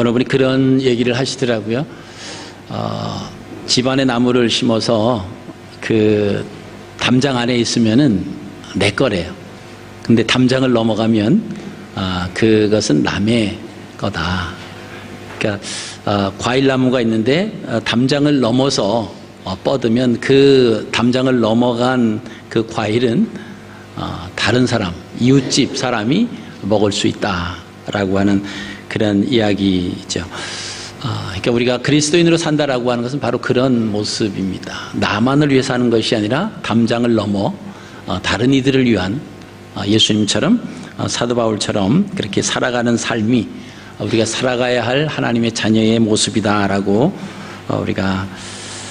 어느 분이 그런 얘기를 하시더라고요. 집안에 나무를 심어서 그 담장 안에 있으면은 내 거래요. 근데 담장을 넘어가면 그것은 남의 거다. 그러니까 과일나무가 있는데 담장을 넘어서 뻗으면 그 담장을 넘어간 그 과일은 다른 사람, 이웃집 사람이 먹을 수 있다라고 하는 그런 이야기죠. 그러니까 우리가 그리스도인으로 산다라고 하는 것은 바로 그런 모습입니다. 나만을 위해 사는 것이 아니라 담장을 넘어 다른 이들을 위한, 예수님처럼, 사도 바울처럼 그렇게 살아가는 삶이 우리가 살아가야 할 하나님의 자녀의 모습이다라고 우리가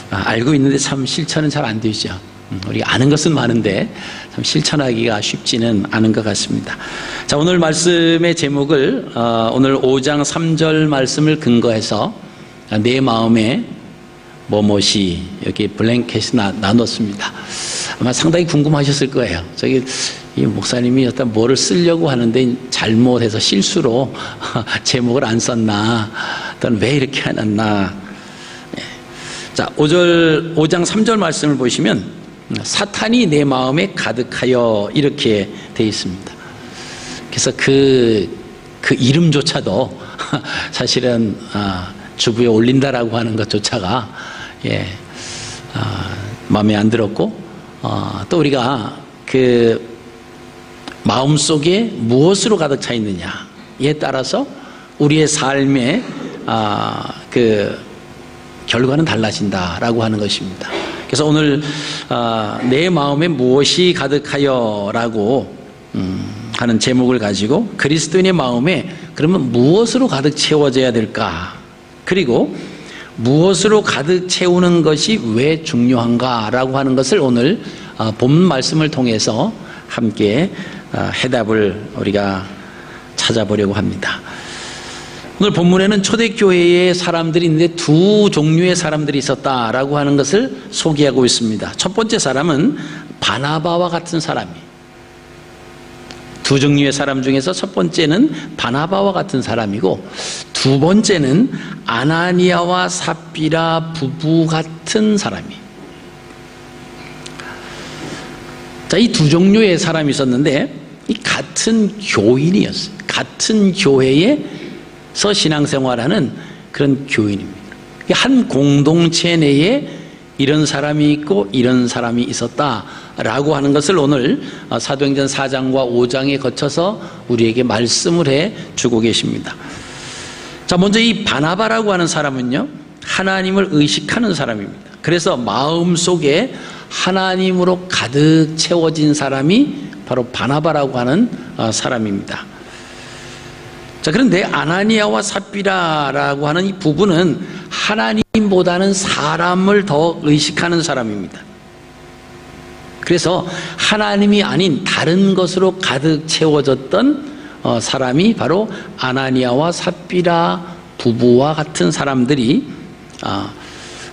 알고 있는데 참 실천은 잘 안 되죠. 우리가 아는 것은 많은데 참 실천하기가 쉽지는 않은 것 같습니다. 자, 오늘 말씀의 제목을 오늘 5장 3절 말씀을 근거해서 내 마음에 뭐뭇이 여기 블랭켓이 나눴습니다. 아마 상당히 궁금하셨을 거예요. 저기 이 목사님이 어떤 뭐를 쓰려고 하는데 잘못해서 실수로 제목을 안 썼나, 또는 왜 이렇게 해놨나. 자, 5장 3절 말씀을 보시면 사탄이 내 마음에 가득하여 이렇게 되어 있습니다. 그래서 그 이름조차도 사실은 주부에 올린다라고 하는 것조차가 마음에 안 들었고, 또 우리가 그 마음속에 무엇으로 가득 차 있느냐에 따라서 우리의 삶의 그 결과는 달라진다라고 하는 것입니다. 그래서 오늘 내 마음에 무엇이 가득하여라고 하는 제목을 가지고 그리스도인의 마음에 그러면 무엇으로 가득 채워져야 될까? 그리고 무엇으로 가득 채우는 것이 왜 중요한가라고 하는 것을 오늘 본문 말씀을 통해서 함께 해답을 우리가 찾아보려고 합니다. 오늘 본문에는 초대교회의 사람들이 있는데 두 종류의 사람들이 있었다라고 하는 것을 소개하고 있습니다. 첫 번째 사람은 바나바와 같은 사람이에요. 두 종류의 사람 중에서 첫 번째는 바나바와 같은 사람이고, 두 번째는 아나니아와 삽비라 부부 같은 사람이에요. 자, 이 두 종류의 사람이 있었는데 이 같은 교인이었어요. 같은 교회에서 신앙생활하는 그런 교인입니다. 한 공동체 내에 이런 사람이 있고 이런 사람이 있었다라고 하는 것을 오늘 사도행전 4장과 5장에 거쳐서 우리에게 말씀을 해 주고 계십니다. 자, 먼저 이 바나바라고 하는 사람은요, 하나님을 의식하는 사람입니다. 그래서 마음속에 하나님으로 가득 채워진 사람이 바로 바나바라고 하는 사람입니다. 자, 그런데 아나니아와 삽비라라고 하는 이 부부는 하나님보다는 사람을 더 의식하는 사람입니다. 그래서 하나님이 아닌 다른 것으로 가득 채워졌던 사람이 바로 아나니아와 삽비라 부부와 같은 사람들이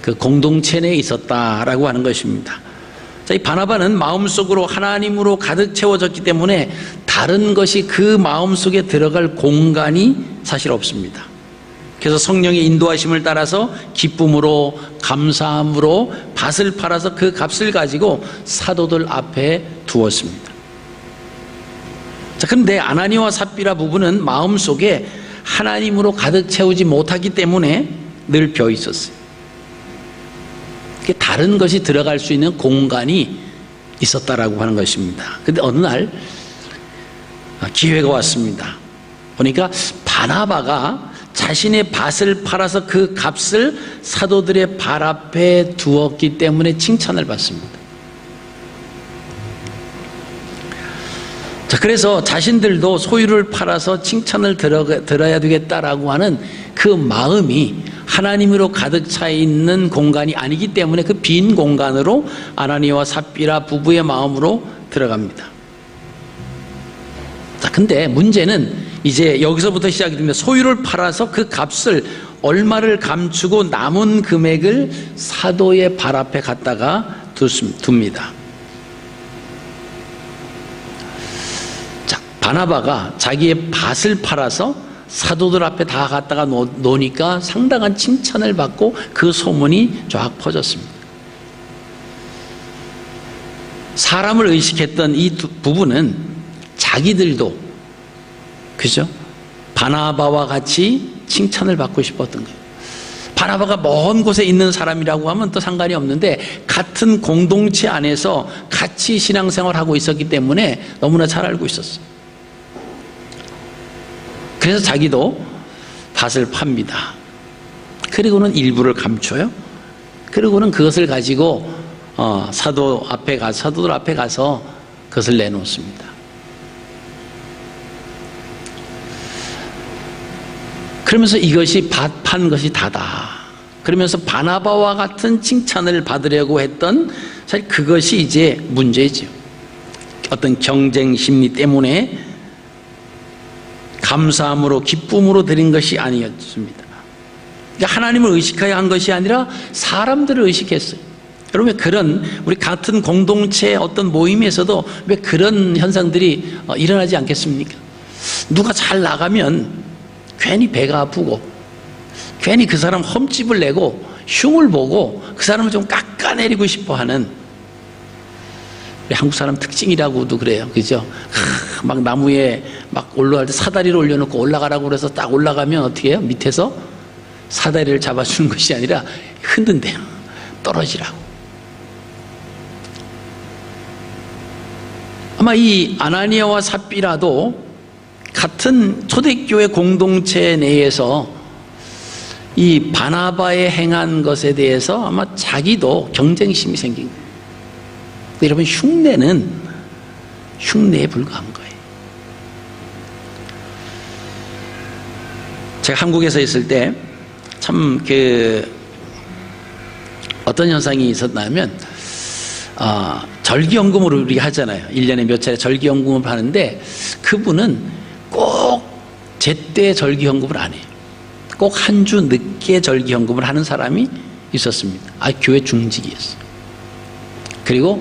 그 공동체 내에 있었다라고 하는 것입니다. 자, 이 바나바는 마음속으로 하나님으로 가득 채워졌기 때문에 다른 것이 그 마음속에 들어갈 공간이 사실 없습니다. 그래서 성령의 인도하심을 따라서 기쁨으로 감사함으로 밭을 팔아서 그 값을 가지고 사도들 앞에 두었습니다. 자, 그런데 아나니아와 삽비라 부부는 마음속에 하나님으로 가득 채우지 못하기 때문에 늘 비어 있었어요. 다른 것이 들어갈 수 있는 공간이 있었다라고 하는 것입니다. 그런데 어느 날 기회가 왔습니다. 보니까 바나바가 자신의 밭을 팔아서 그 값을 사도들의 발 앞에 두었기 때문에 칭찬을 받습니다. 자, 그래서 자신들도 소유를 팔아서 칭찬을 들어야 되겠다라고 하는 그 마음이 하나님으로 가득 차 있는 공간이 아니기 때문에 그 빈 공간으로 아나니아와 삽비라 부부의 마음으로 들어갑니다. 자, 근데 문제는 이제 여기서부터 시작이 됩니다. 소유를 팔아서 그 값을 얼마를 감추고 남은 금액을 사도의 발 앞에 갖다가 둡니다. 자, 바나바가 자기의 밭을 팔아서 사도들 앞에 다 갖다가 놓으니까 상당한 칭찬을 받고 그 소문이 쫙 퍼졌습니다. 사람을 의식했던 이 부부는 자기들도, 그죠? 바나바와 같이 칭찬을 받고 싶었던 거예요. 바나바가 먼 곳에 있는 사람이라고 하면 또 상관이 없는데 같은 공동체 안에서 같이 신앙생활하고 있었기 때문에 너무나 잘 알고 있었어요. 그래서 자기도 밭을 팝니다. 그리고는 일부를 감춰요. 그리고는 그것을 가지고 사도들 앞에 가서 그것을 내놓습니다. 그러면서 이것이 밭 판 것이 다다. 그러면서 바나바와 같은 칭찬을 받으려고 했던, 사실 그것이 이제 문제죠. 어떤 경쟁 심리 때문에 감사함으로 기쁨으로 드린 것이 아니었습니다. 그러니까 하나님을 의식하여 한 것이 아니라 사람들을 의식했어요. 여러분, 그런 우리 같은 공동체 어떤 모임에서도 왜 그런 현상들이 일어나지 않겠습니까? 누가 잘 나가면 괜히 배가 아프고 괜히 그 사람 험집을 내고 흉을 보고 그 사람을 좀 깎아내리고 싶어하는, 우리 한국 사람 특징이라고도 그래요. 그죠? 막 나무에 막 올라갈 때 사다리를 올려놓고 올라가라고 그래서 딱 올라가면 어떻게 해요? 밑에서 사다리를 잡아주는 것이 아니라 흔든대요. 떨어지라고. 아마 이 아나니아와 삽비라도 같은 초대교회 공동체 내에서 이 바나바의 행한 것에 대해서 아마 자기도 경쟁심이 생긴 거예요. 근데 여러분, 흉내는 흉내에 불과한 거예요. 제가 한국에서 있을 때 참 어떤 현상이 있었냐면, 절기연금을 우리가 하잖아요. 1년에 몇 차례 절기연금을 하는데 그분은 꼭 제때 절기연금을 안 해요. 꼭 한 주 늦게 절기연금을 하는 사람이 있었습니다. 교회 중직이었어요. 그리고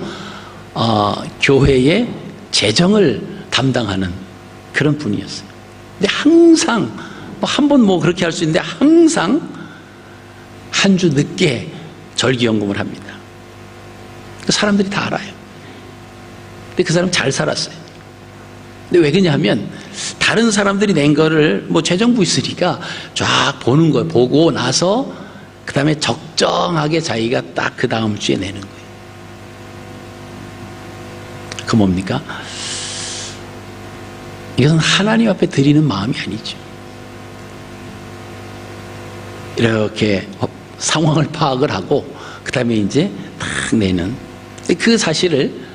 교회의 재정을 담당하는 그런 분이었어요. 근데 항상 한 번 그렇게 할 수 있는데 항상 한 주 늦게 절기연금을 합니다. 사람들이 다 알아요. 근데 그 사람 잘 살았어요. 근데 왜 그러냐 하면 다른 사람들이 낸 거를 재정부 있으니까 쫙 보는 거예요. 보고 나서 그 다음에 적정하게 자기가 딱 그 다음 주에 내는 거예요. 그 뭡니까? 이것은 하나님 앞에 드리는 마음이 아니죠. 이렇게 상황을 파악을 하고 그 다음에 이제 딱 내는, 그 사실을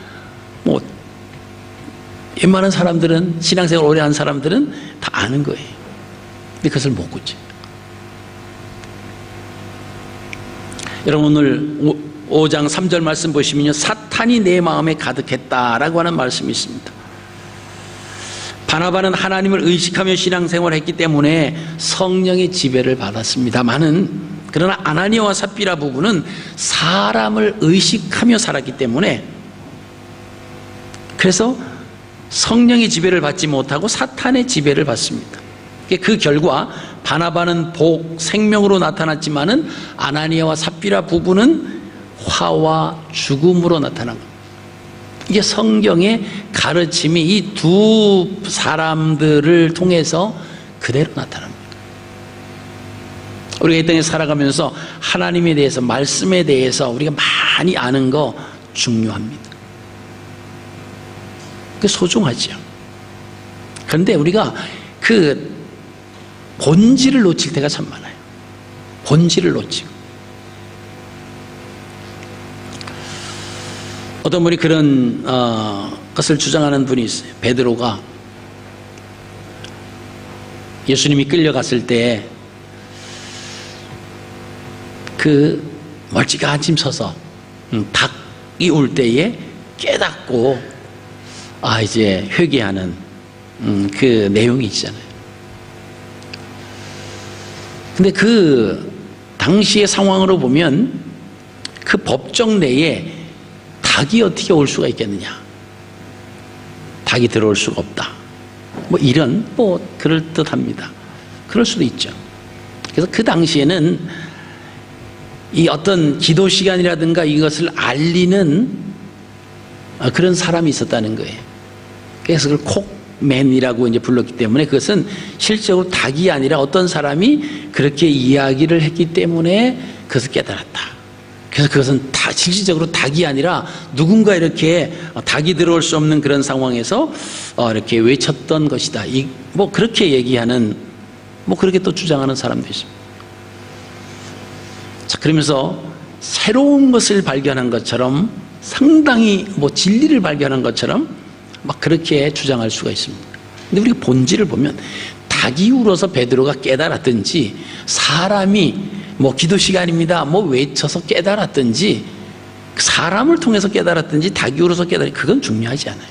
웬만한 사람들은, 신앙생활 오래 한 사람들은 다 아는 거예요. 근데 그것을 못 고쳐요. 여러분, 오늘 5장 3절 말씀 보시면요, 사탄이 내 마음에 가득했다라고 하는 말씀이 있습니다. 바나바는 하나님을 의식하며 신앙생활을 했기 때문에 성령의 지배를 받았습니다만은, 그러나 아나니아와 삽비라 부부는 사람을 의식하며 살았기 때문에, 그래서 성령의 지배를 받지 못하고 사탄의 지배를 받습니다. 그 결과 바나바는 복, 생명으로 나타났지만은 아나니아와 삽비라 부부는 화와 죽음으로 나타난 겁니다. 이게 성경의 가르침이 이 두 사람들을 통해서 그대로 나타납니다. 우리가 이 땅에 살아가면서 하나님에 대해서, 말씀에 대해서 우리가 많이 아는 거 중요합니다. 그 소중하죠. 그런데 우리가 그 본질을 놓칠 때가 참 많아요. 본질을 놓치고. 어떤 분이 그런 것을 주장하는 분이 있어요. 베드로가 예수님이 끌려갔을 때 그 멀찌감치 서서 닭이 울 때에 깨닫고 이제 회개하는 그 내용이 있잖아요. 근데 그 당시의 상황으로 보면 그 법정 내에 닭이 어떻게 올 수가 있겠느냐, 닭이 들어올 수가 없다, 이런 그럴듯합니다. 그럴 수도 있죠. 그래서 그 당시에는 이 어떤 기도 시간이라든가 이것을 알리는 그런 사람이 있었다는 거예요. 그래서 그걸 콕맨이라고 이제 불렀기 때문에 그것은 실제로 닭이 아니라 어떤 사람이 그렇게 이야기를 했기 때문에 그것을 깨달았다. 그래서 그것은 실질적으로 닭이 아니라 누군가 이렇게 닭이 들어올 수 없는 그런 상황에서 이렇게 외쳤던 것이다. 뭐 그렇게 얘기하는, 뭐 그렇게 또 주장하는 사람도 있습니다. 자, 그러면서 새로운 것을 발견한 것처럼 상당히 뭐 진리를 발견한 것처럼 막 그렇게 주장할 수가 있습니다. 근데 우리가 본질을 보면 닭이 울어서 베드로가 깨달았든지 사람이 뭐 기도 시간입니다 뭐 외쳐서 깨달았든지 사람을 통해서 깨달았든지 닭이 울어서 깨달았든지 그건 중요하지 않아요.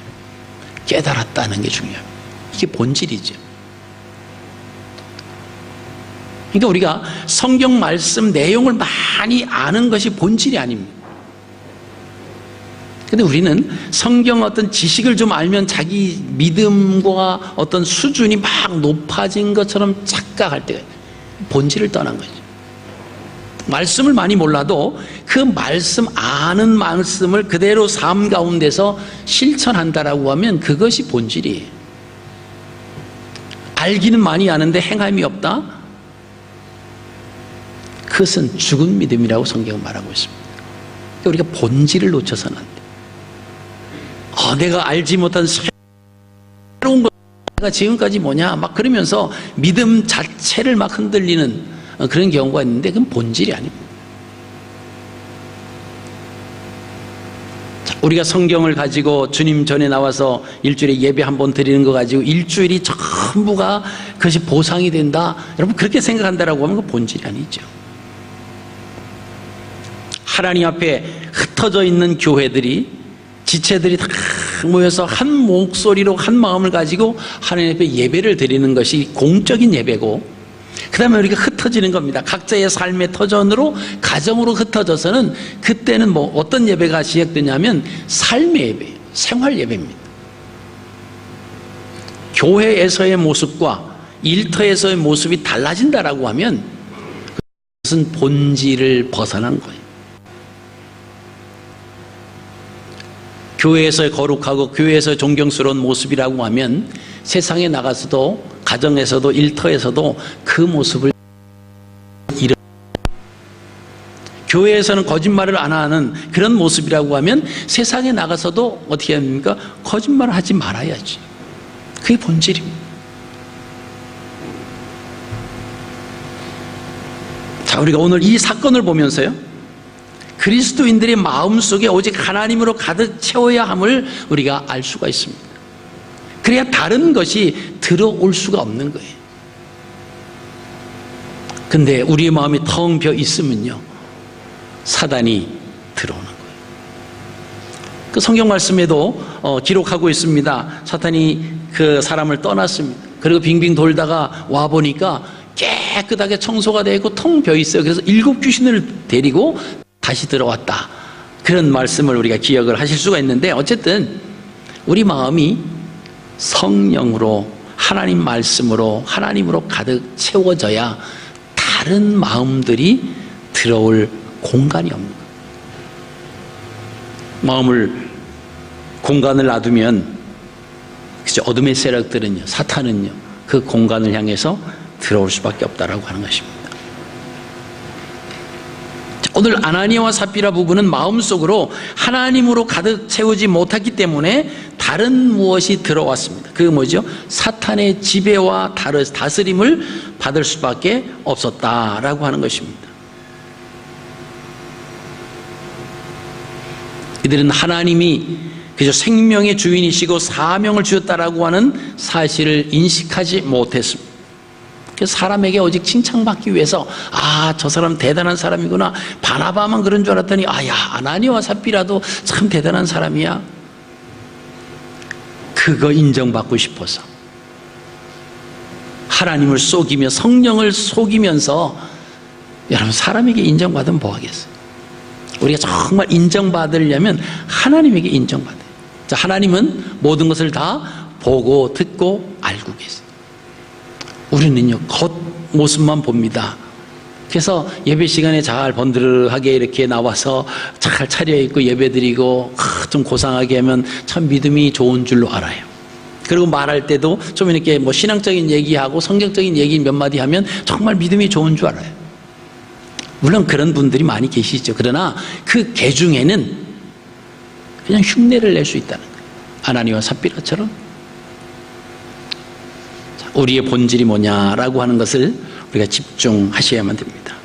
깨달았다는 게 중요합니다. 이게 본질이죠. 그러니까 우리가 성경 말씀 내용을 많이 아는 것이 본질이 아닙니다. 근데 우리는 성경 어떤 지식을 좀 알면 자기 믿음과 어떤 수준이 막 높아진 것처럼 착각할 때가 있어요. 본질을 떠난 거죠. 말씀을 많이 몰라도 그 말씀, 아는 말씀을 그대로 삶 가운데서 실천한다라고 하면 그것이 본질이에요. 알기는 많이 아는데 행함이 없다? 그것은 죽은 믿음이라고 성경은 말하고 있습니다. 우리가 본질을 놓쳐서는 안 돼. 내가 알지 못한 새로운 것, 내가 지금까지 뭐냐 막 그러면서 믿음 자체를 막 흔들리는 그런 경우가 있는데 그건 본질이 아닙니다. 자, 우리가 성경을 가지고 주님 전에 나와서 일주일에 예배 한 번 드리는 거 가지고 일주일이 전부가 그것이 보상이 된다, 여러분 그렇게 생각한다라고 하면 그 본질이 아니죠. 하나님 앞에 흩어져 있는 교회들이, 지체들이 다 모여서 한 목소리로 한 마음을 가지고 하나님 앞에 예배를 드리는 것이 공적인 예배고, 그 다음에 우리가 흩어지는 겁니다. 각자의 삶의 터전으로, 가정으로 흩어져서는 그때는 뭐 어떤 예배가 시작되냐면 삶의 예배, 생활 예배입니다. 교회에서의 모습과 일터에서의 모습이 달라진다라고 하면 그것은 본질을 벗어난 거예요. 교회에서의 거룩하고 교회에서의 존경스러운 모습이라고 하면 세상에 나가서도, 가정에서도, 일터에서도 그 모습을 교회에서는 거짓말을 안 하는 그런 모습이라고 하면 세상에 나가서도 어떻게 합니까? 거짓말을 하지 말아야지. 그게 본질입니다. 자, 우리가 오늘 이 사건을 보면서요, 그리스도인들의 마음속에 오직 하나님으로 가득 채워야 함을 우리가 알 수가 있습니다. 그래야 다른 것이 들어올 수가 없는 거예요. 근데 우리의 마음이 텅 비어 있으면요, 사단이 들어오는 거예요. 그 성경 말씀에도 기록하고 있습니다. 사탄이 그 사람을 떠났습니다. 그리고 빙빙 돌다가 와보니까 깨끗하게 청소가 되어 있고 텅 비어 있어요. 그래서 7 귀신을 데리고 다시 들어왔다. 그런 말씀을 우리가 기억을 하실 수가 있는데, 어쨌든 우리 마음이 성령으로, 하나님 말씀으로, 하나님으로 가득 채워져야 다른 마음들이 들어올 공간이 없는 거예요. 마음을, 공간을 놔두면, 그죠? 어둠의 세력들은요, 사탄은요, 그 공간을 향해서 들어올 수밖에 없다라고 하는 것입니다. 오늘 아나니아와 삽비라 부부는 마음속으로 하나님으로 가득 채우지 못했기 때문에 다른 무엇이 들어왔습니다. 그게 뭐죠? 사탄의 지배와 다스림을 받을 수밖에 없었다라고 하는 것입니다. 이들은 하나님이 그저 생명의 주인이시고 사명을 주셨다라고 하는 사실을 인식하지 못했습니다. 사람에게 오직 칭찬받기 위해서, 저 사람 대단한 사람이구나, 바나바만 그런 줄 알았더니 아나니아와 삽비라도 참 대단한 사람이야, 그거 인정받고 싶어서 하나님을 속이며 성령을 속이면서, 여러분 사람에게 인정받으면 뭐 하겠어요? 우리가 정말 인정받으려면 하나님에게 인정받아요. 자, 하나님은 모든 것을 다 보고 듣고 알고 계세요. 우리는요, 모습만 봅니다. 그래서 예배 시간에 잘 번드르하게 이렇게 나와서 잘 차려입고 예배드리고 좀 고상하게 하면 참 믿음이 좋은 줄로 알아요. 그리고 말할 때도 좀 이렇게 뭐 신앙적인 얘기하고 성경적인 얘기 몇 마디 하면 정말 믿음이 좋은 줄 알아요. 물론 그런 분들이 많이 계시죠. 그러나 그 개 중에는 그냥 흉내를 낼 수 있다는 거예요. 아나니와 삽비라처럼. 우리의 본질이 뭐냐라고 하는 것을 우리가 집중하셔야만 됩니다.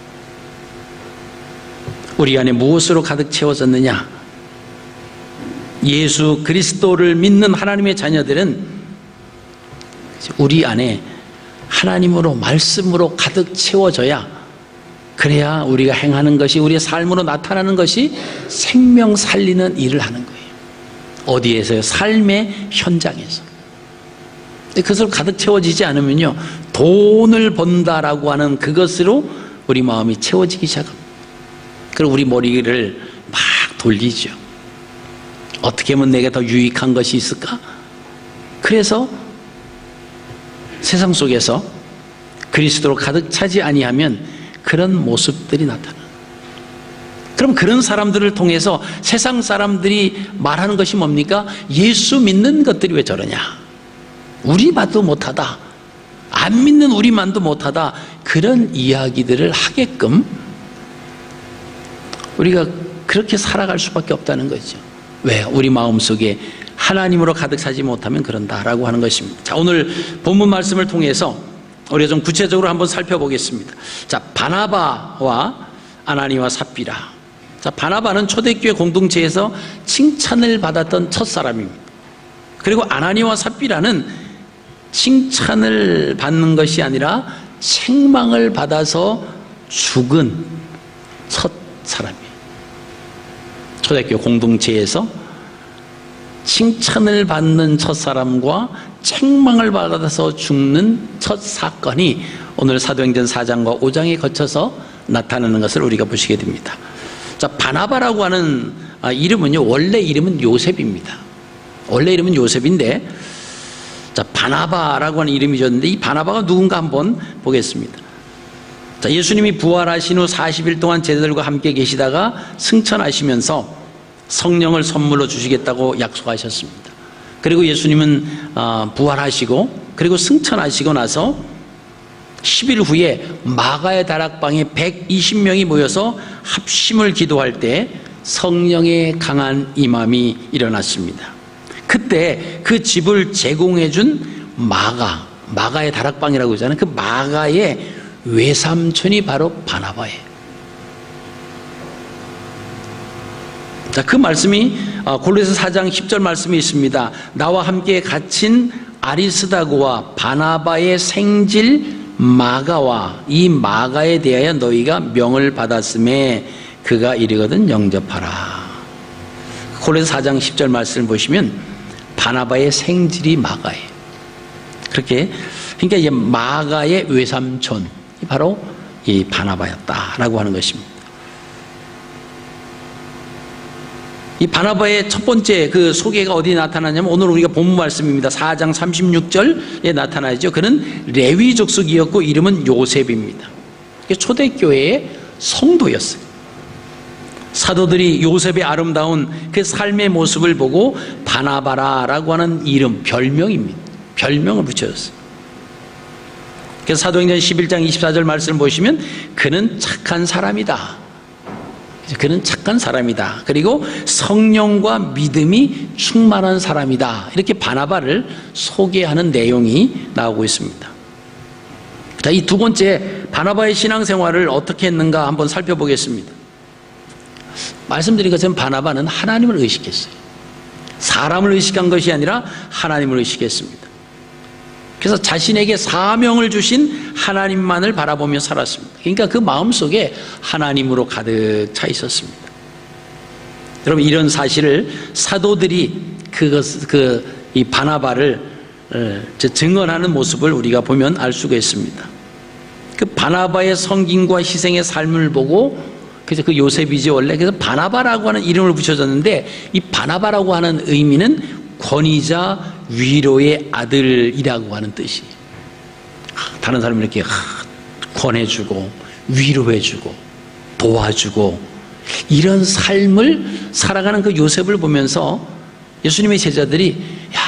우리 안에 무엇으로 가득 채워졌느냐? 예수 그리스도를 믿는 하나님의 자녀들은 우리 안에 하나님으로 말씀으로 가득 채워져야, 그래야 우리가 행하는 것이, 우리의 삶으로 나타나는 것이 생명 살리는 일을 하는 거예요. 어디에서요? 삶의 현장에서. 그것으로 가득 채워지지 않으면요, 돈을 번다라고 하는 그것으로 우리 마음이 채워지기 시작합니다. 그리고 우리 머리를 막 돌리죠. 어떻게 하면 내가 더 유익한 것이 있을까? 그래서 세상 속에서 그리스도로 가득 차지 아니하면 그런 모습들이 나타나요. 그럼 그런 사람들을 통해서 세상 사람들이 말하는 것이 뭡니까? 예수 믿는 것들이 왜 저러냐? 우리만도 못하다, 안 믿는 우리만도 못하다, 그런 이야기들을 하게끔 우리가 그렇게 살아갈 수밖에 없다는 거죠. 왜? 우리 마음속에 하나님으로 가득 차지 못하면 그런다라고 하는 것입니다. 자, 오늘 본문 말씀을 통해서 우리가 좀 구체적으로 한번 살펴보겠습니다. 자, 바나바와 아나니와 삽비라. 자, 바나바는 초대교회 공동체에서 칭찬을 받았던 첫사람입니다. 그리고 아나니와 삽비라는 칭찬을 받는 것이 아니라 책망을 받아서 죽은 첫 사람이에요. 초대교회 공동체에서 칭찬을 받는 첫 사람과 책망을 받아서 죽는 첫 사건이 오늘 사도행전 4장과 5장에 거쳐서 나타나는 것을 우리가 보시게 됩니다. 자, 바나바라고 하는 이름은요, 원래 이름은 요셉입니다. 원래 이름은 요셉인데, 자, 바나바라고 하는 이름이 졌는데, 이 바나바가 누군가 한번 보겠습니다. 자, 예수님이 부활하신 후 40일 동안 제자들과 함께 계시다가 승천하시면서 성령을 선물로 주시겠다고 약속하셨습니다. 그리고 예수님은 부활하시고 그리고 승천하시고 나서 10일 후에 마가의 다락방에 120명이 모여서 합심을 기도할 때 성령의 강한 임함이 일어났습니다. 그때 그 집을 제공해 준 마가의 다락방이라고 하잖아요. 그 마가의 외삼촌이 바로 바나바예요. 자, 그 말씀이 골로새 4장 10절 말씀이 있습니다. 나와 함께 갇힌 아리스다고와 바나바의 생질 마가와 이 마가에 대하여 너희가 명을 받았음에 그가 이르거든 영접하라. 골로새 4장 10절 말씀을 보시면 바나바의 생질이 마가예요. 그렇게, 그러니까 이제 마가의 외삼촌이 바로 이 바나바였다라고 하는 것입니다. 이 바나바의 첫 번째 그 소개가 어디에 나타나냐면 오늘 우리가 본문 말씀입니다. 4장 36절에 나타나죠. 그는 레위 족속이었고 이름은 요셉입니다. 초대교회의 성도였어요. 사도들이 요셉의 아름다운 그 삶의 모습을 보고 바나바라라고 하는 이름, 별명입니다. 별명을 붙여줬어요. 그래서 사도행전 11장 24절 말씀을 보시면 그는 착한 사람이다. 그는 착한 사람이다. 그리고 성령과 믿음이 충만한 사람이다. 이렇게 바나바를 소개하는 내용이 나오고 있습니다. 자, 이 두 번째 바나바의 신앙생활을 어떻게 했는가 한번 살펴보겠습니다. 말씀드린 것처럼 바나바는 하나님을 의식했어요. 사람을 의식한 것이 아니라 하나님을 의식했습니다. 그래서 자신에게 사명을 주신 하나님만을 바라보며 살았습니다. 그러니까 그 마음속에 하나님으로 가득 차 있었습니다. 여러분, 이런 사실을 사도들이 이 바나바를 증언하는 모습을 우리가 보면 알 수가 있습니다. 그 바나바의 성김과 희생의 삶을 보고, 그래서 그 요셉이지 원래, 그래서 바나바라고 하는 이름을 붙여졌는데, 이 바나바라고 하는 의미는 권위자 위로의 아들이라고 하는 뜻이에요. 다른 사람이 이렇게 권해주고 위로해주고 도와주고 이런 삶을 살아가는 그 요셉을 보면서 예수님의 제자들이 야,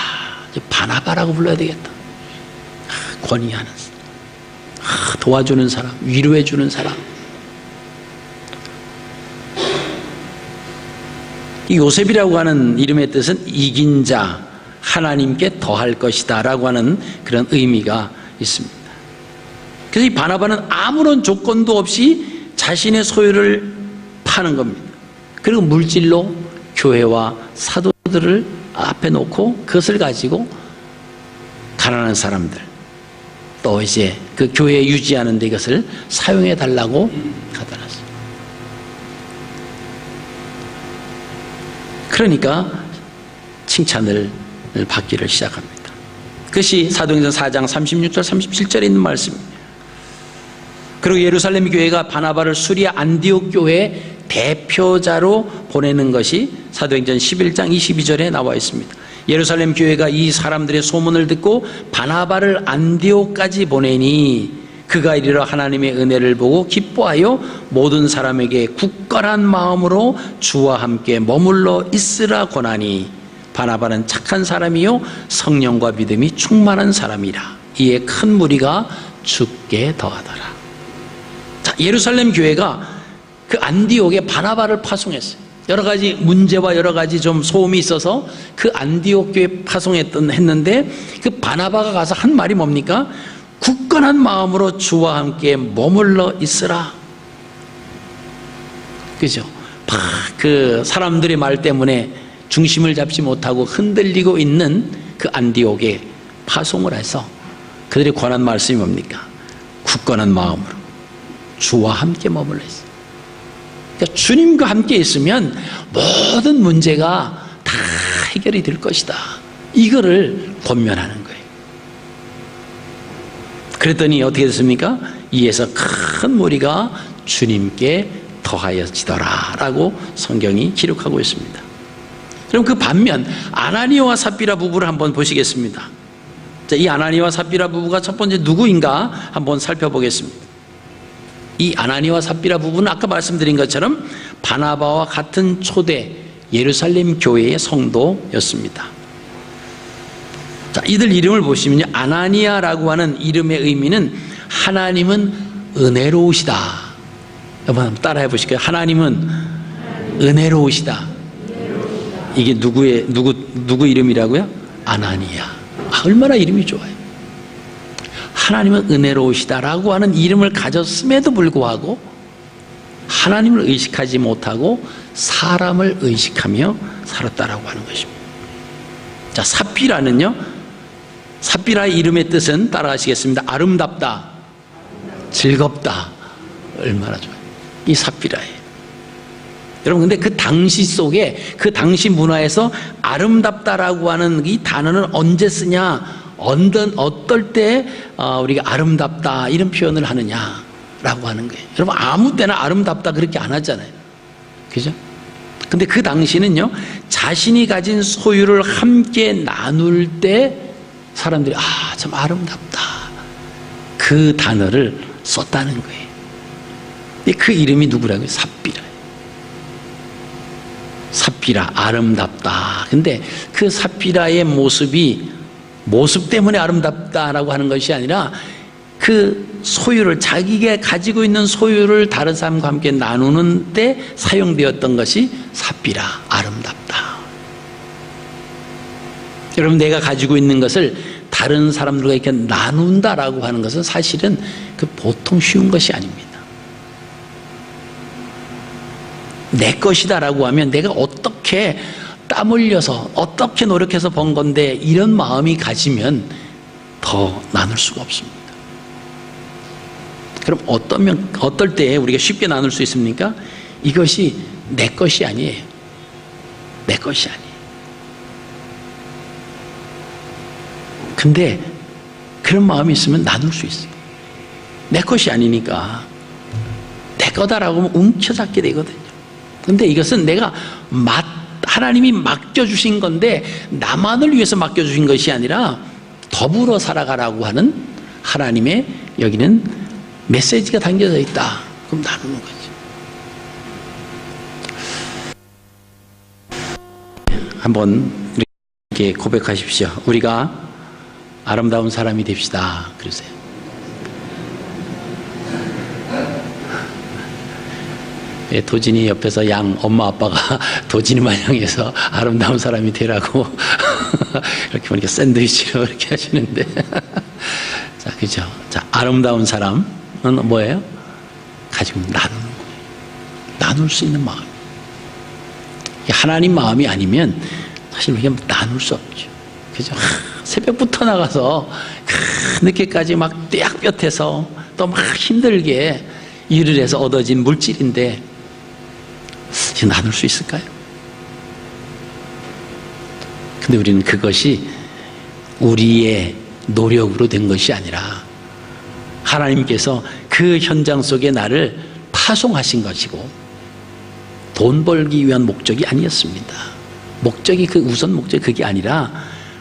바나바라고 불러야 되겠다. 권위하는 사람, 도와주는 사람, 위로해주는 사람. 이 요셉이라고 하는 이름의 뜻은 이긴 자, 하나님께 더할 것이다 라고 하는 그런 의미가 있습니다. 그래서 이 바나바는 아무런 조건도 없이 자신의 소유를 파는 겁니다. 그리고 물질로 교회와 사도들을 앞에 놓고 그것을 가지고 가난한 사람들 또 이제 그 교회 유지하는 데 이것을 사용해 달라고 갖다 놨어요. 그러니까 칭찬을 받기를 시작합니다. 그것이 사도행전 4장 36절 37절에 있는 말씀입니다. 그리고 예루살렘 교회가 바나바를 수리아 안디옥 교회의 대표자로 보내는 것이 사도행전 11장 22절에 나와 있습니다. 예루살렘 교회가 이 사람들의 소문을 듣고 바나바를 안디옥까지 보내니 그가 이르러 하나님의 은혜를 보고 기뻐하여 모든 사람에게 굳건한 마음으로 주와 함께 머물러 있으라 권하니 바나바는 착한 사람이요 성령과 믿음이 충만한 사람이라. 이에 큰 무리가 죽게 더하더라. 자, 예루살렘 교회가 그 안디옥에 바나바를 파송했어요. 여러 가지 문제와 여러 가지 좀 소음이 있어서 그 안디옥 교회 했는데 그 바나바가 가서 한 말이 뭡니까? 굳건한 마음으로 주와 함께 머물러 있으라. 그죠? 그 사람들의 말 때문에 중심을 잡지 못하고 흔들리고 있는 그 안디옥에 파송을 해서 그들이 권한 말씀이 뭡니까? 굳건한 마음으로 주와 함께 머물러 있어. 그러니까 주님과 함께 있으면 모든 문제가 다 해결이 될 것이다. 이거를 권면하는 거예요. 그랬더니 어떻게 됐습니까? 이에서 큰 무리가 주님께 더하여지더라 라고 성경이 기록하고 있습니다. 그럼 그 반면 아나니아와 삽비라 부부를 한번 보시겠습니다. 자, 이 아나니아와 삽비라 부부가 첫 번째 누구인가 한번 살펴보겠습니다. 이 아나니아와 삽비라 부부는 아까 말씀드린 것처럼 바나바와 같은 초대 예루살렘 교회의 성도였습니다. 자, 이들 이름을 보시면요, 아나니아라고 하는 이름의 의미는 하나님은 은혜로우시다. 여러분 한번 따라해 보실까요? 하나님은 은혜로우시다. 이게 누구 이름이라고요? 아나니아. 얼마나 이름이 좋아요. 하나님은 은혜로우시다라고 하는 이름을 가졌음에도 불구하고 하나님을 의식하지 못하고 사람을 의식하며 살았다라고 하는 것입니다. 자, 삽비라는요, 삽비라의 이름의 뜻은 따라하시겠습니다. 아름답다, 즐겁다. 얼마나 좋아요. 이 삽비라예요. 여러분, 근데 그 당시 속에, 그 당시 문화에서 아름답다라고 하는 이 단어는 언제 쓰냐, 어떨 때 우리가 아름답다 이런 표현을 하느냐라고 하는 거예요. 여러분, 아무 때나 아름답다 그렇게 안 하잖아요. 그죠? 근데 그 당시는요, 자신이 가진 소유를 함께 나눌 때 사람들이 참 아름답다 그 단어를 썼다는 거예요. 근데 그 이름이 누구라고요? 삽비라. 삽비라, 아름답다. 근데 그 삽비라의 모습 때문에 아름답다라고 하는 것이 아니라 그 소유를, 자기가 가지고 있는 소유를 다른 사람과 함께 나누는 때 사용되었던 것이 삽비라, 아름답다. 여러분, 내가 가지고 있는 것을 다른 사람들과 이렇게 나눈다라고 하는 것은 사실은 그 보통 쉬운 것이 아닙니다. 내 것이다라고 하면 내가 어떻게 땀 흘려서 어떻게 노력해서 번 건데 이런 마음이 가지면 더 나눌 수가 없습니다. 그럼 어떨 때 우리가 쉽게 나눌 수 있습니까? 이것이 내 것이 아니에요. 내 것이 아니에요. 근데 그런 마음이 있으면 나눌 수 있어요. 내 것이 아니니까 내 거다라고 하면 움켜잡게 되거든요. 근데 이것은 내가 하나님이 맡겨주신 건데 나만을 위해서 맡겨주신 것이 아니라 더불어 살아가라고 하는 하나님의 여기는 메시지가 담겨져 있다. 그럼 나누는 거지. 한번 이렇게 고백하십시오. 우리가 아름다운 사람이 됩시다. 그러세요. 도진이 옆에서 양 엄마 아빠가 도진이 마냥해서 아름다운 사람이 되라고 이렇게 보니까 샌드위치로 이렇게 하시는데 자, 그죠? 자, 아름다운 사람은 뭐예요? 가지고 나누는 거예요. 나눌 수 있는 마음. 하나님 마음이 아니면 사실 우리가 나눌 수 없죠. 그죠? 새벽부터 나가서 늦게까지 막 떼약볕에서 또 막 힘들게 일을 해서 얻어진 물질인데 나눌 수 있을까요? 근데 우리는 그것이 우리의 노력으로 된 것이 아니라 하나님께서 그 현장 속에 나를 파송하신 것이고 돈 벌기 위한 목적이 아니었습니다. 목적이 그 우선 목적이 그게 아니라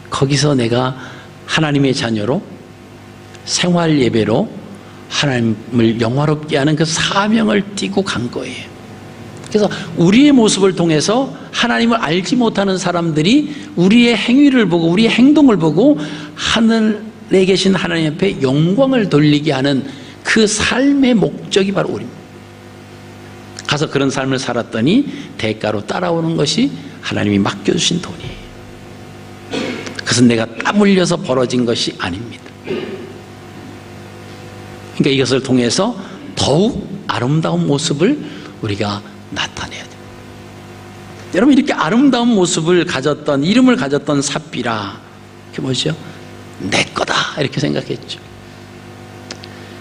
거기서 내가 하나님의 자녀로 생활 예배로 하나님을 영화롭게 하는 그 사명을 띠고 간 거예요. 그래서 우리의 모습을 통해서 하나님을 알지 못하는 사람들이 우리의 행위를 보고 우리의 행동을 보고 하늘에 계신 하나님 앞에 영광을 돌리게 하는 그 삶의 목적이 바로 우리입니다. 가서 그런 삶을 살았더니 대가로 따라오는 것이 하나님이 맡겨주신 돈이에요. 그것은 내가 땀 흘려서 벌어진 것이 아닙니다. 그러니까 이것을 통해서 더욱 아름다운 모습을 우리가 나타내야 됩니다. 여러분, 이렇게 아름다운 모습을 가졌던, 이름을 가졌던 삽비라, 그게 뭐죠? 내 거다 이렇게 생각했죠.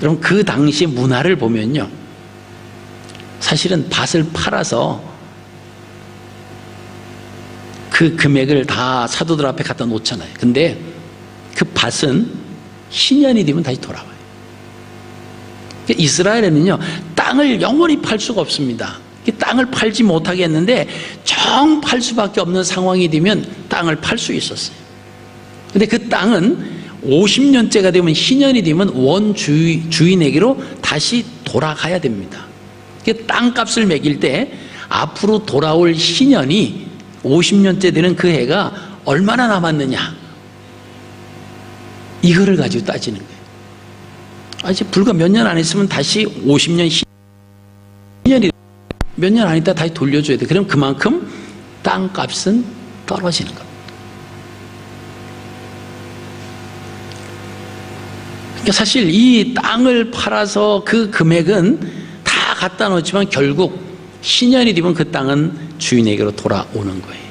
여러분, 그 당시 문화를 보면요, 사실은 밭을 팔아서 그 금액을 다 사도들 앞에 갖다 놓잖아요. 근데 그 밭은 신년이 되면 다시 돌아와요. 이스라엘에는요, 땅을 영원히 팔 수가 없습니다. 땅을 팔지 못하게 했는데 정 팔 수밖에 없는 상황이 되면 땅을 팔 수 있었어요. 근데 그 땅은 50년째가 되면, 신년이 되면 주인에게로 다시 돌아가야 됩니다. 땅값을 매길 때 앞으로 돌아올 신년이 50년째 되는 그 해가 얼마나 남았느냐, 이거를 가지고 따지는 거예요. 이제 불과 몇 년 안 했으면 다시 50년 신년이 몇 년 안 있다 다시 돌려줘야 돼. 그럼 그만큼 땅값은 떨어지는 겁니다. 그러니까 사실 이 땅을 팔아서 그 금액은 다 갖다 놓지만 결국 신년이 되면 그 땅은 주인에게로 돌아오는 거예요.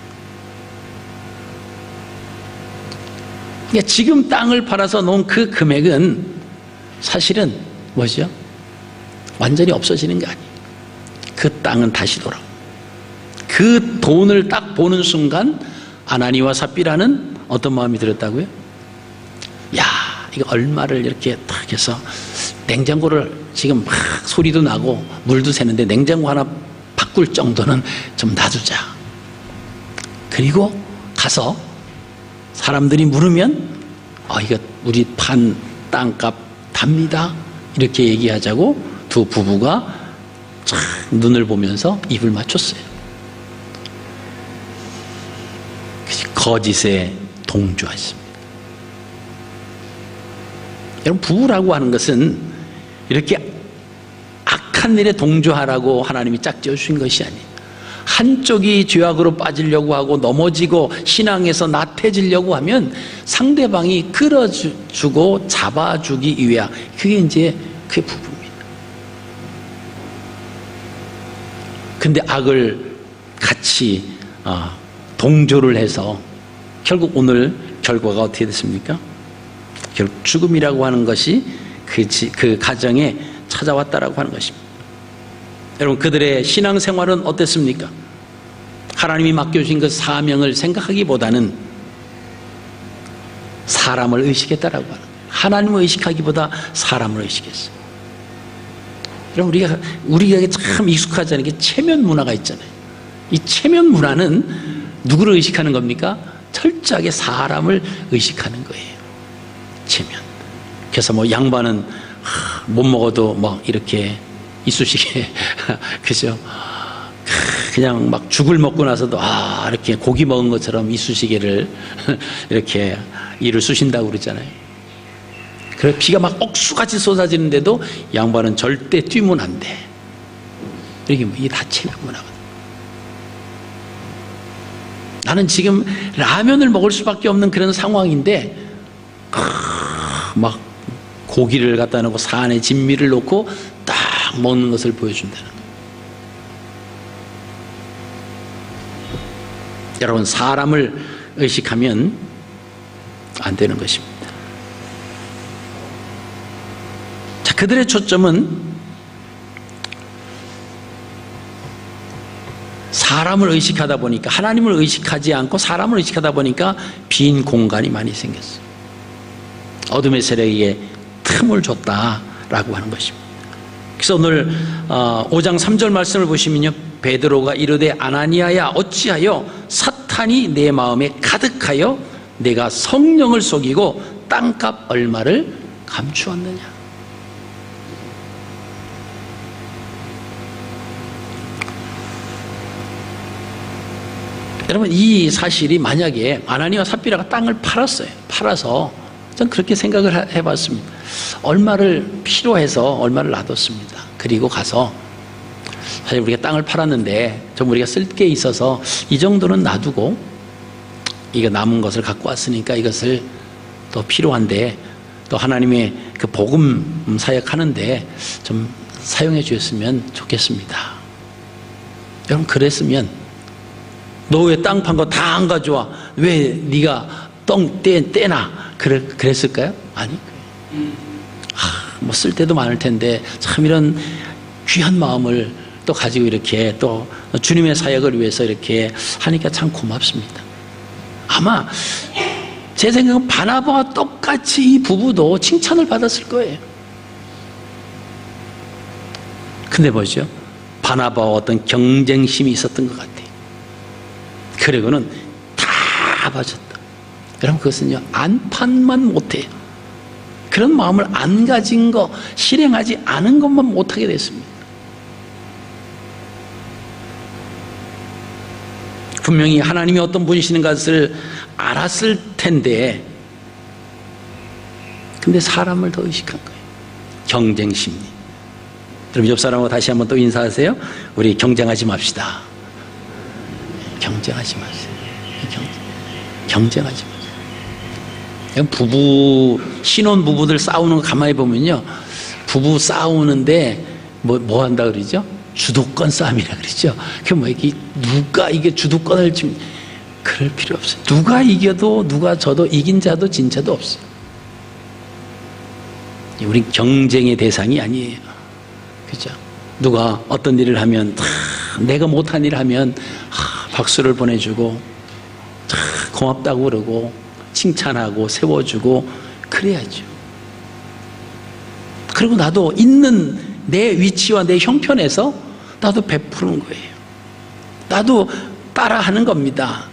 그러니까 지금 땅을 팔아서 놓은 그 금액은 사실은 뭐죠? 완전히 없어지는 게 아니에요. 그 땅은 다시 돌아옵니다. 그 돈을 딱 보는 순간 아나니와 삽비라는 어떤 마음이 들었다고요? 야, 이거 얼마를 이렇게 딱 해서 냉장고를 지금 막 소리도 나고 물도 새는데 냉장고 하나 바꿀 정도는 좀 놔두자. 그리고 가서 사람들이 물으면 이거 우리 판 땅값 답니다, 이렇게 얘기하자고 두 부부가 쫙 눈을 보면서 입을 맞췄어요. 거짓에 동조하십니다. 여러분, 부부라고 하는 것은 이렇게 악한 일에 동조하라고 하나님이 짝지어 주신 것이 아니에요. 한쪽이 죄악으로 빠지려고 하고 넘어지고 신앙에서 나태해지려고 하면 상대방이 끌어주고 잡아주기 위해, 그게 이제 그게 부부입니다. 근데 악을 같이 동조를 해서 결국 오늘 결과가 어떻게 됐습니까? 결국 죽음이라고 하는 것이 그 가정에 찾아왔다라고 하는 것입니다. 여러분, 그들의 신앙생활은 어땠습니까? 하나님이 맡겨주신 그 사명을 생각하기보다는 사람을 의식했다라고 하는 거예요. 하나님을 의식하기보다 사람을 의식했어요. 여러분, 우리가 참 익숙하지 않은 게 체면 문화가 있잖아요. 이 체면 문화는 누구를 의식하는 겁니까? 철저하게 사람을 의식하는 거예요. 체면. 그래서 뭐 양반은 못 먹어도 막 이렇게 이쑤시개 그죠? 그냥 막 죽을 먹고 나서도 이렇게 고기 먹은 것처럼 이쑤시개를 이렇게 이를 쑤신다고 그러잖아요. 그래 피가 막 억수같이 쏟아지는데도 양반은 절대 뛰면 안 돼. 이렇게 이 다치려고 하거든. 나는 지금 라면을 먹을 수밖에 없는 그런 상황인데 막 고기를 갖다 놓고 산에 진미를 놓고 딱 먹는 것을 보여준다는 거예요. 여러분, 사람을 의식하면 안 되는 것입니다. 자, 그들의 초점은 사람을 의식하다 보니까, 하나님을 의식하지 않고 사람을 의식하다 보니까 빈 공간이 많이 생겼어요. 어둠의 세력에게 틈을 줬다라고 하는 것입니다. 그래서 오늘 5장 3절 말씀을 보시면요, 베드로가 이르되 아나니아야 어찌하여 사탄이 내 마음에 가득하여 내가 성령을 속이고 땅값 얼마를 감추었느냐. 여러분, 이 사실이 만약에 아나니아와 삽비라가 땅을 팔았어요. 팔아서 전 그렇게 생각을 해봤습니다. 얼마를 필요해서 얼마를 놔뒀습니다. 그리고 가서 사실 우리가 땅을 팔았는데 좀 우리가 쓸 게 있어서 이 정도는 놔두고 이거 남은 것을 갖고 왔으니까 이것을 또 필요한데 또 하나님의 그 복음 사역하는데 좀 사용해 주셨으면 좋겠습니다. 여러분, 그랬으면 너 왜 땅 판 거 다 안 가져와? 왜 네가 떼나? 그랬을까요? 아니, 뭐 쓸 때도 많을 텐데 참 이런 귀한 마음을 또 가지고 이렇게 또 주님의 사역을 위해서 이렇게 하니까 참 고맙습니다. 아마 제 생각은 바나바와 똑같이 이 부부도 칭찬을 받았을 거예요. 근데 뭐죠? 바나바와 어떤 경쟁심이 있었던 것 같아요. 그리고는 다 봐줬다. 여러분, 그것은요, 안판만 못해요. 그런 마음을 안 가진 거, 실행하지 않은 것만 못하게 됐습니다. 분명히 하나님이 어떤 분이시는 것을 알았을 텐데, 근데 사람을 더 의식한 거예요. 경쟁심리. 여러분, 옆 사람하고 다시 한번 또 인사하세요. 우리 경쟁하지 맙시다. 경쟁하지 마세요. 경쟁하지 마세요. 부부, 신혼 부부들 싸우는 거 가만히 보면요, 부부 싸우는데 뭐 한다 그러죠? 주도권 싸움이라 그러죠. 그 뭐 이게 누가 이게 주도권을 지금, 그럴 필요 없어요. 누가 이겨도 누가 져도 이긴 자도 진 자도 없어요. 우리 경쟁의 대상이 아니에요. 그죠? 누가 어떤 일을 하면 내가 못한 일을 하면 박수를 보내주고 고맙다고 그러고 칭찬하고 세워주고 그래야죠. 그리고 나도 있는 내 위치와 내 형편에서 나도 베푸는 거예요. 나도 따라하는 겁니다.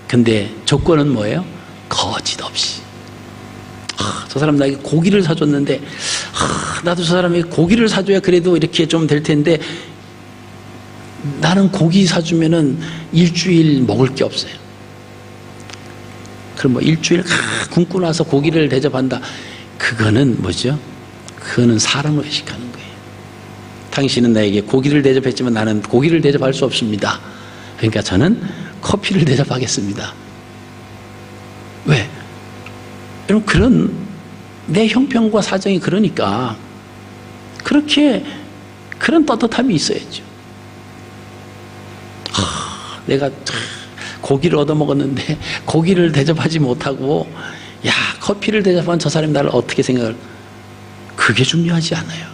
근데 조건은 뭐예요? 거짓 없이. 저 사람 나에게 고기를 사줬는데 나도 저 사람에게 고기를 사줘야 그래도 이렇게 좀 될 텐데 나는 고기 사주면은 일주일 먹을 게 없어요. 그럼 뭐 일주일 굶고 나서 고기를 대접한다. 그거는 뭐죠? 그거는 사람을 의식하는 거예요. 당신은 나에게 고기를 대접했지만 나는 고기를 대접할 수 없습니다. 그러니까 저는 커피를 대접하겠습니다. 왜? 여러분, 그런 내 형편과 사정이 그러니까 그렇게 그런 떳떳함이 있어야죠. 내가 고기를 얻어먹었는데 고기를 대접하지 못하고 야, 커피를 대접한 저 사람이 나를 어떻게 생각을, 그게 중요하지 않아요.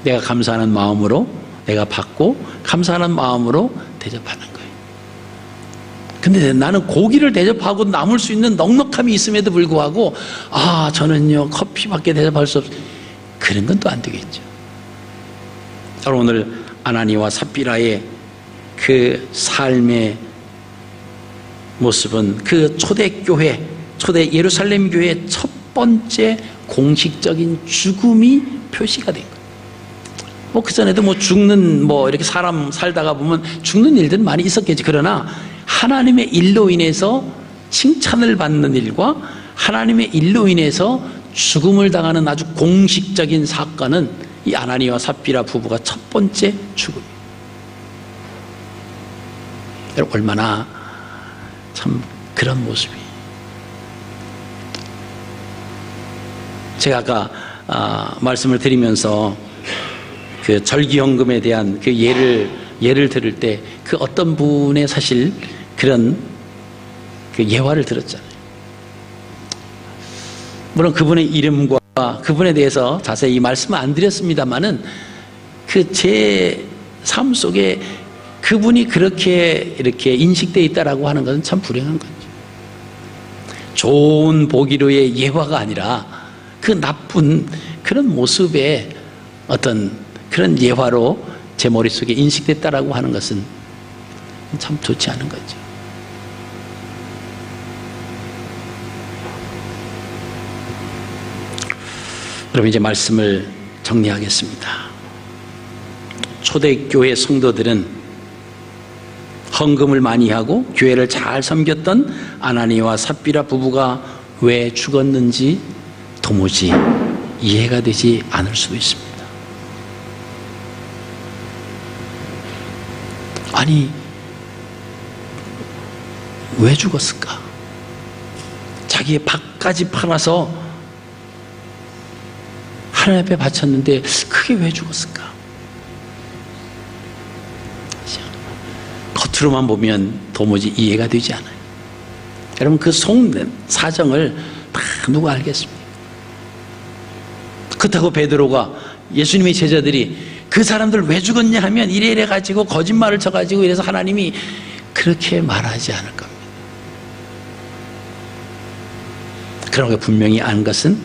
내가 감사하는 마음으로 내가 받고 감사하는 마음으로 대접하는 거예요. 근데 나는 고기를 대접하고 남을 수 있는 넉넉함이 있음에도 불구하고 저는요 커피밖에 대접할 수 없어요. 그런 건 또 안 되겠죠. 오늘 아나니와 삽비라의 그 삶의 모습은 그 초대교회, 초대 예루살렘 교회의 첫 번째 공식적인 죽음이 표시가 된 거예요. 뭐 그전에도 뭐 죽는, 뭐 이렇게 사람 살다가 보면 죽는 일들은 많이 있었겠지. 그러나 하나님의 일로 인해서 칭찬을 받는 일과 하나님의 일로 인해서 죽음을 당하는 아주 공식적인 사건은 이 아나니와 삽비라 부부가 첫 번째 죽음이에요. 여러분, 얼마나 참 그런 모습이. 제가 아까 말씀을 드리면서 그 절기헌금에 대한 그 예를 들을 때 그 어떤 분의 사실 그런 그 예화를 들었잖아요. 물론 그분의 이름과 그분에 대해서 자세히 말씀은 안 드렸습니다만은 그 제 삶 속에 그분이 그렇게 이렇게 인식되어 있다라고 하는 것은 참 불행한 거죠. 좋은 보기로의 예화가 아니라 그 나쁜 그런 모습의 어떤 그런 예화로 제 머릿속에 인식됐다라고 하는 것은 참 좋지 않은 거죠. 여러분, 이제 말씀을 정리하겠습니다. 초대교회 성도들은 헌금을 많이 하고 교회를 잘 섬겼던 아나니와 삽비라 부부가 왜 죽었는지 도무지 이해가 되지 않을 수도 있습니다. 아니, 왜 죽었을까? 자기의 밭까지 팔아서 하나님 앞에 바쳤는데 그게 왜 죽었을까? 겉으로만 보면 도무지 이해가 되지 않아요. 여러분, 그 속는 사정을 다 누가 알겠습니까? 그렇다고 베드로가, 예수님의 제자들이 그 사람들 왜 죽었냐 하면 이래 가지고 거짓말을 쳐가지고 이래서 하나님이 그렇게 말하지 않을 겁니다. 그러나 분명히 아는 것은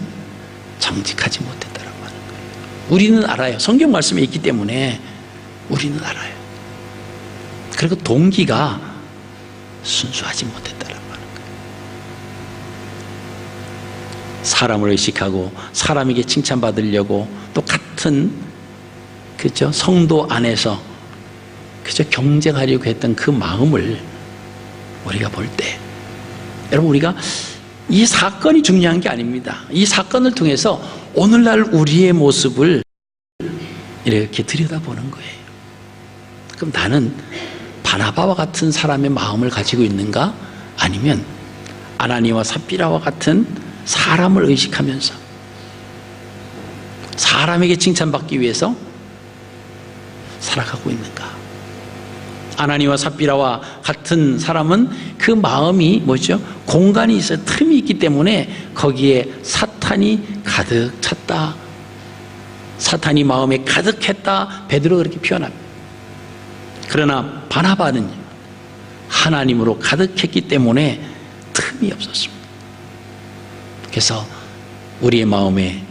정직하지 못했다라고 하는 거예요. 우리는 알아요. 성경 말씀에 있기 때문에 우리는 알아요. 그리고 동기가 순수하지 못했다라고 하는 거예요. 사람을 의식하고 사람에게 칭찬받으려고 또 같은, 그죠, 성도 안에서 그저 경쟁하려고 했던 그 마음을 우리가 볼 때, 여러분, 우리가 이 사건이 중요한 게 아닙니다. 이 사건을 통해서 오늘날 우리의 모습을 이렇게 들여다보는 거예요. 그럼 나는 바나바와 같은 사람의 마음을 가지고 있는가? 아니면 아나니와 삽비라와 같은 사람을 의식하면서 사람에게 칭찬받기 위해서 살아가고 있는가? 아나니와 삽비라와 같은 사람은 그 마음이 뭐죠? 공간이 있어요. 틈이 있기 때문에 거기에 사탄이 가득 찼다. 사탄이 마음에 가득했다. 베드로가 그렇게 표현합니다. 그러나 바나바는 하나님으로 가득했기 때문에 틈이 없었습니다. 그래서 우리의 마음에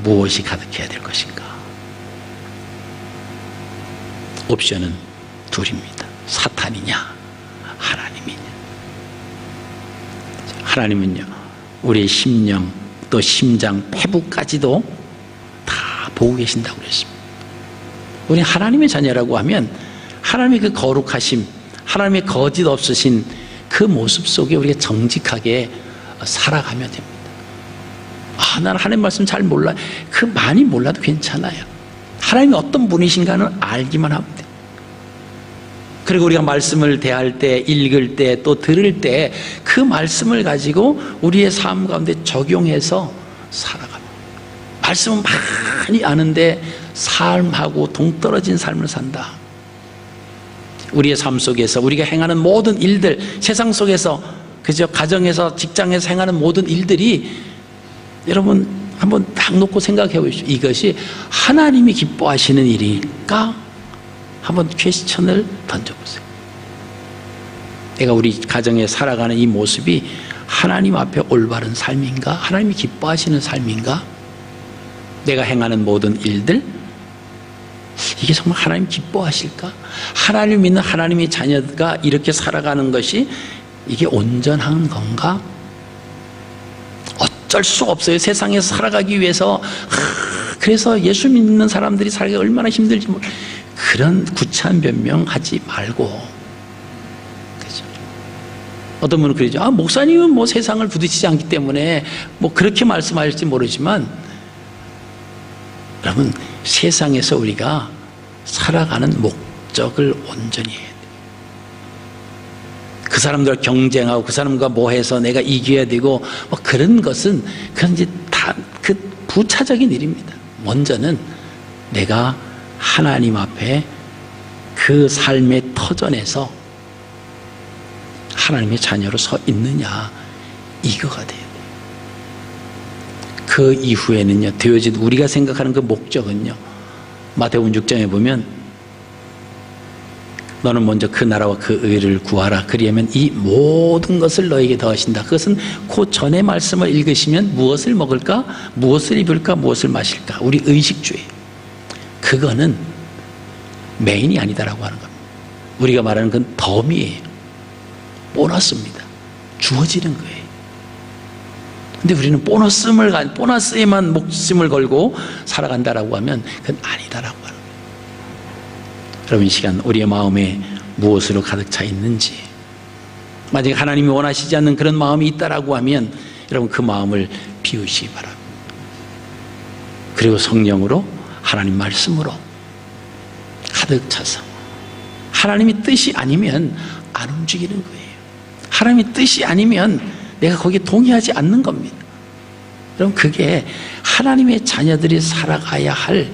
무엇이 가득해야 될 것인가? 옵션은 둘입니다. 사탄이냐, 하나님이냐. 하나님은요, 우리의 심령 또 심장, 폐부까지도 다 보고 계신다고 그랬습니다. 우리 하나님의 자녀라고 하면 하나님의 그 거룩하심, 하나님의 거짓 없으신 그 모습 속에 우리가 정직하게 살아가면 됩니다. 아, 나는 하나님 말씀 잘 몰라. 그 많이 몰라도 괜찮아요. 하나님이 어떤 분이신가는 알기만 하면 돼요. 그리고 우리가 말씀을 대할 때, 읽을 때, 또 들을 때 그 말씀을 가지고 우리의 삶 가운데 적용해서 살아갑니다. 말씀은 많이 아는데 삶하고 동떨어진 삶을 산다. 우리의 삶 속에서 우리가 행하는 모든 일들, 세상 속에서, 그죠, 가정에서, 직장에서 행하는 모든 일들이, 여러분 한번 딱 놓고 생각해 보십시오. 이것이 하나님이 기뻐하시는 일일까? 한번 퀘스천을 던져보세요. 내가 우리 가정에 살아가는 이 모습이 하나님 앞에 올바른 삶인가? 하나님이 기뻐하시는 삶인가? 내가 행하는 모든 일들, 이게 정말 하나님 기뻐하실까? 하나님 믿는 하나님의 자녀가 이렇게 살아가는 것이 이게 온전한 건가? 어쩔 수 없어요. 세상에서 살아가기 위해서. 그래서 예수 믿는 사람들이 살기 얼마나 힘들지 모르. 그런 구차한 변명하지 말고. 그죠? 어떤 분은 그러죠. 아, 목사님은 뭐 세상을 부딪히지 않기 때문에 뭐 그렇게 말씀하실지 모르지만, 여러분, 세상에서 우리가 살아가는 목적을 온전히 해야 돼요. 그 사람들 경쟁하고 그 사람과 뭐 해서 내가 이겨야 되고 뭐 그런 것은 그건 이제 다 그 부차적인 일입니다. 먼저는 내가 하나님 앞에 그 삶의 터전에서 하나님의 자녀로 서 있느냐, 이거가 돼야 돼요. 그 이후에는요, 되어진 우리가 생각하는 그 목적은요, 마태복음 6장에 보면 너는 먼저 그 나라와 그 의를 구하라. 그리하면 이 모든 것을 너에게 더하신다. 그것은 그 전의 말씀을 읽으시면 무엇을 먹을까? 무엇을 입을까? 무엇을 마실까? 우리 의식주의. 그거는 메인이 아니다라고 하는 겁니다. 우리가 말하는 건 덤이에요. 보너스입니다. 주어지는 거예요. 근데 우리는 보너스에만 목숨을 걸고 살아간다라고 하면 그건 아니다라고 하는 거예요. 여러분, 이 시간 우리의 마음에 무엇으로 가득 차 있는지, 만약에 하나님이 원하시지 않는 그런 마음이 있다라고 하면 여러분 그 마음을 비우시기 바랍니다. 그리고 성령으로, 하나님 말씀으로 가득 차서, 하나님의 뜻이 아니면 안 움직이는 거예요. 하나님의 뜻이 아니면 내가 거기에 동의하지 않는 겁니다. 여러분, 그게 하나님의 자녀들이 살아가야 할,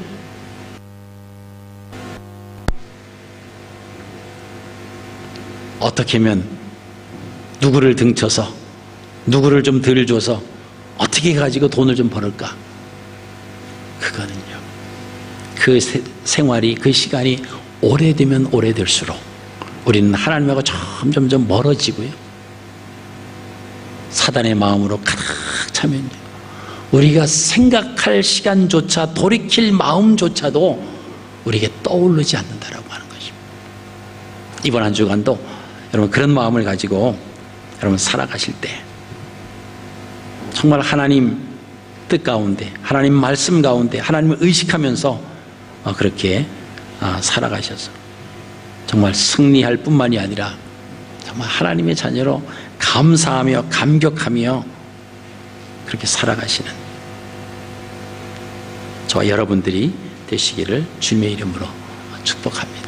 어떻게 하면 누구를 등쳐서, 누구를 좀 덜 줘서 어떻게 가지고 돈을 좀 벌을까? 그거는요, 그 생활이, 그 시간이 오래되면 오래될수록 우리는 하나님하고 점점 멀어지고요, 사단의 마음으로 가득 차면요, 우리가 생각할 시간조차, 돌이킬 마음조차도 우리에게 떠오르지 않는다라고 하는 것입니다. 이번 한 주간도 여러분 그런 마음을 가지고 여러분 살아가실 때 정말 하나님 뜻 가운데, 하나님 말씀 가운데 하나님을 의식하면서 그렇게 살아가셔서 정말 승리할 뿐만이 아니라 정말 하나님의 자녀로 감사하며 감격하며 그렇게 살아가시는 저와 여러분들이 되시기를 주님의 이름으로 축복합니다.